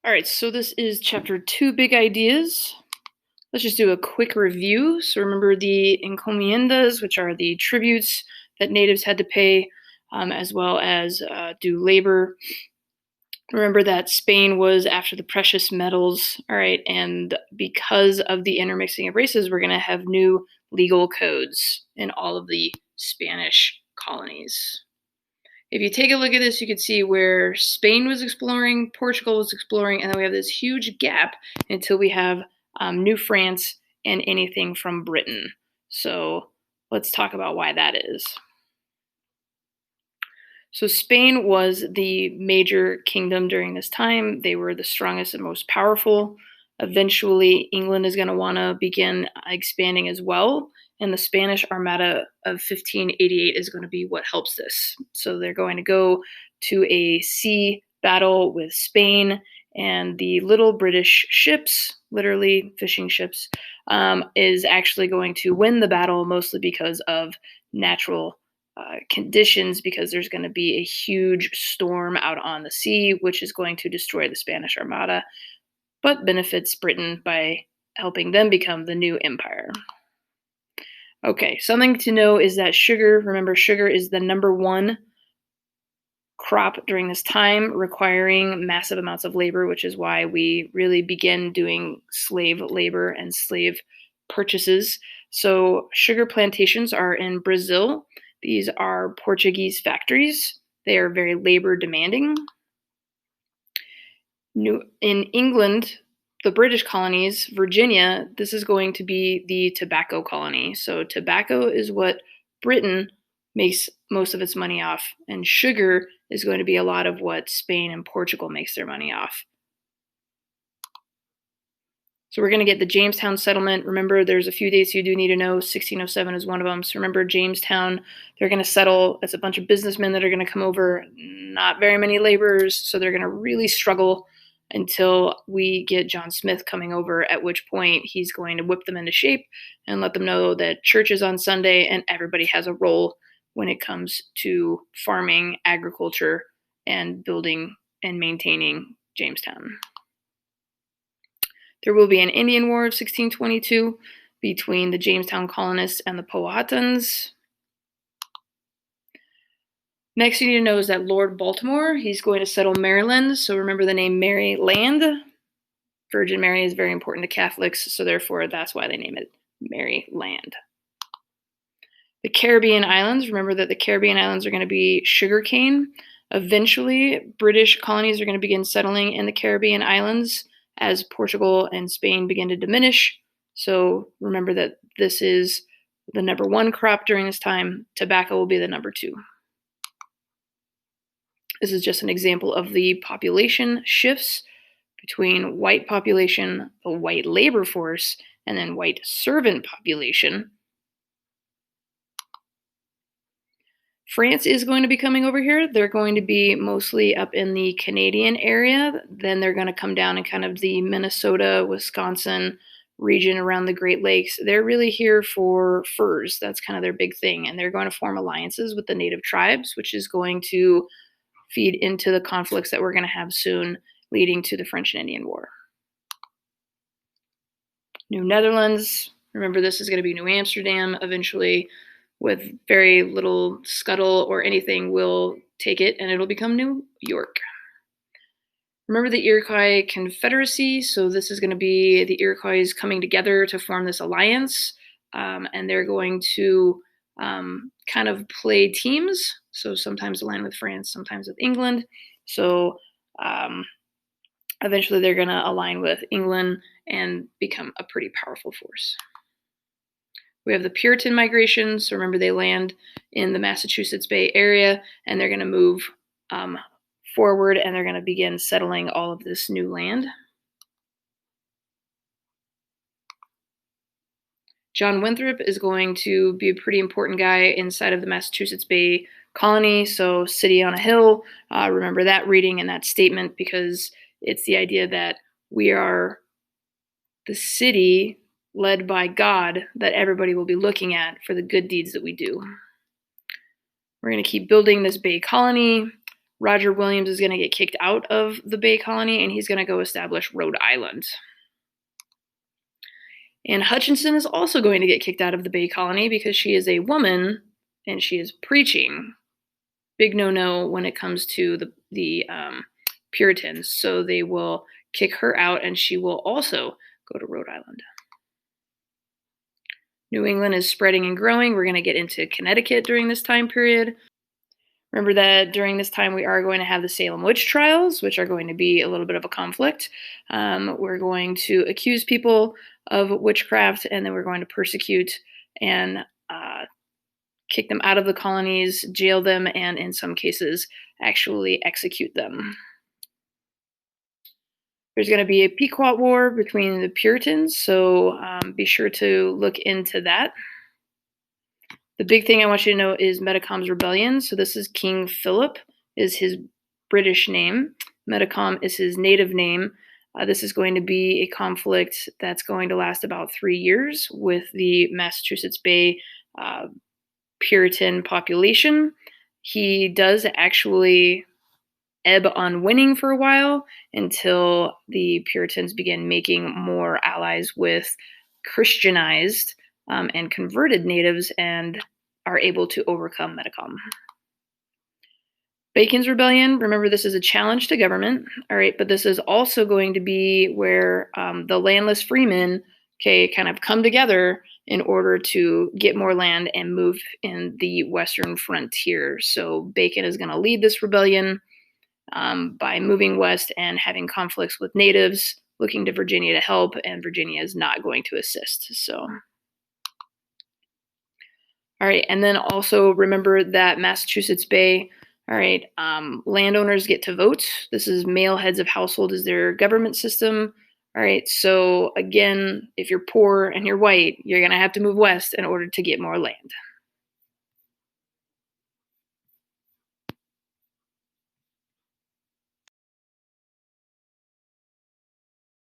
All right, so this is chapter 2, big ideas. Let's just do a quick review. So remember the encomiendas, which are the tributes that natives had to pay, as well as do labor. Remember that Spain was after the precious metals, all right, and because of the intermixing of races, we're going to have new legal codes in all of the Spanish colonies. If you take a look at this, you can see where Spain was exploring, Portugal was exploring, and then we have this huge gap until we have New France and anything from Britain. So let's talk about why that is. So Spain was the major kingdom during this time. They were the strongest and most powerful. Eventually, England is going to want to begin expanding as well. And the Spanish Armada of 1588 is going to be what helps this. So they're going to go to a sea battle with Spain, and the little British ships, literally fishing ships, is actually going to win the battle, mostly because of natural conditions, because there's going to be a huge storm out on the sea, which is going to destroy the Spanish Armada, but benefits Britain by helping them become the new empire. Okay, something to know is that sugar, remember, sugar is the #1 crop during this time, requiring massive amounts of labor, which is why we really begin doing slave labor and slave purchases. So sugar plantations are in Brazil. These are Portuguese factories. They are very labor demanding. In England, the British colonies, Virginia, this is going to be the tobacco colony. So tobacco is what Britain makes most of its money off, and sugar is going to be a lot of what Spain and Portugal makes their money off. So we're going to get the Jamestown settlement. Remember, there's a few dates you do need to know. 1607 is one of them. So remember, Jamestown, they're going to settle. It's a bunch of businessmen that are going to come over, not very many laborers, so they're going to really struggle until we get John Smith coming over, at which point he's going to whip them into shape and let them know that church is on Sunday and everybody has a role when it comes to farming, agriculture, and building and maintaining Jamestown. There will be an Indian War of 1622 between the Jamestown colonists and the Powhatans. Next you need to know is that Lord Baltimore, he's going to settle Maryland. So remember the name Maryland. Virgin Mary is very important to Catholics, so therefore that's why they name it Maryland. The Caribbean Islands, remember that the Caribbean Islands are going to be sugarcane. Eventually, British colonies are going to begin settling in the Caribbean Islands as Portugal and Spain begin to diminish. So remember that this is the #1 crop during this time. Tobacco will be the #2. This is just an example of the population shifts between white population, the white labor force, and then white servant population. France is going to be coming over here. They're going to be mostly up in the Canadian area. Then they're going to come down in kind of the Minnesota, Wisconsin region around the Great Lakes. They're really here for furs. That's kind of their big thing. And they're going to form alliances with the native tribes, which is going to feed into the conflicts that we're going to have soon, leading to the French and Indian War. New Netherlands. Remember, this is going to be New Amsterdam eventually. With very little scuttle or anything, will take it and it'll become New York. Remember the Iroquois Confederacy. So this is going to be the Iroquois coming together to form this alliance, and they're going to kind of play teams. So sometimes align with France, sometimes with England. So eventually they're going to align with England and become a pretty powerful force. We have the Puritan migration. So remember, they land in the Massachusetts Bay Area, and they're going to move forward, and they're going to begin settling all of this new land. John Winthrop is going to be a pretty important guy inside of the Massachusetts Bay Colony. So City on a Hill, remember that reading and that statement, because it's the idea that we are the city led by God that everybody will be looking at for the good deeds that we do. We're going to keep building this Bay Colony. Roger Williams is going to get kicked out of the Bay Colony, and he's going to go establish Rhode Island. And Hutchinson is also going to get kicked out of the Bay Colony because she is a woman and she is preaching. Big no-no when it comes to the Puritans. So they will kick her out, and she will also go to Rhode Island. New England is spreading and growing. We're going to get into Connecticut during this time period. Remember that during this time we are going to have the Salem witch trials, which are going to be a little bit of a conflict. We're going to accuse people of witchcraft, and then we're going to persecute and kick them out of the colonies, jail them, and in some cases actually execute them. There's going to be a Pequot War between the Puritans, so be sure to look into that. The big thing I want you to know is Metacom's rebellion. So this is King Philip, is his British name. Metacom is his native name. This is going to be a conflict that's going to last about 3 years with the Massachusetts Bay Puritan population. He does actually ebb on winning for a while until the Puritans begin making more allies with Christianized and converted natives and are able to overcome Metacom. Bacon's Rebellion, remember this is a challenge to government, all right, but this is also going to be where the landless freemen, kind of come together in order to get more land and move in the western frontier. So Bacon is going to lead this rebellion by moving west and having conflicts with natives, looking to Virginia to help, and Virginia is not going to assist. So, all right, and then also remember that Massachusetts Bay, all right, landowners get to vote. This is male heads of household is their government system. All right, so again, if you're poor and you're white, you're going to have to move west in order to get more land.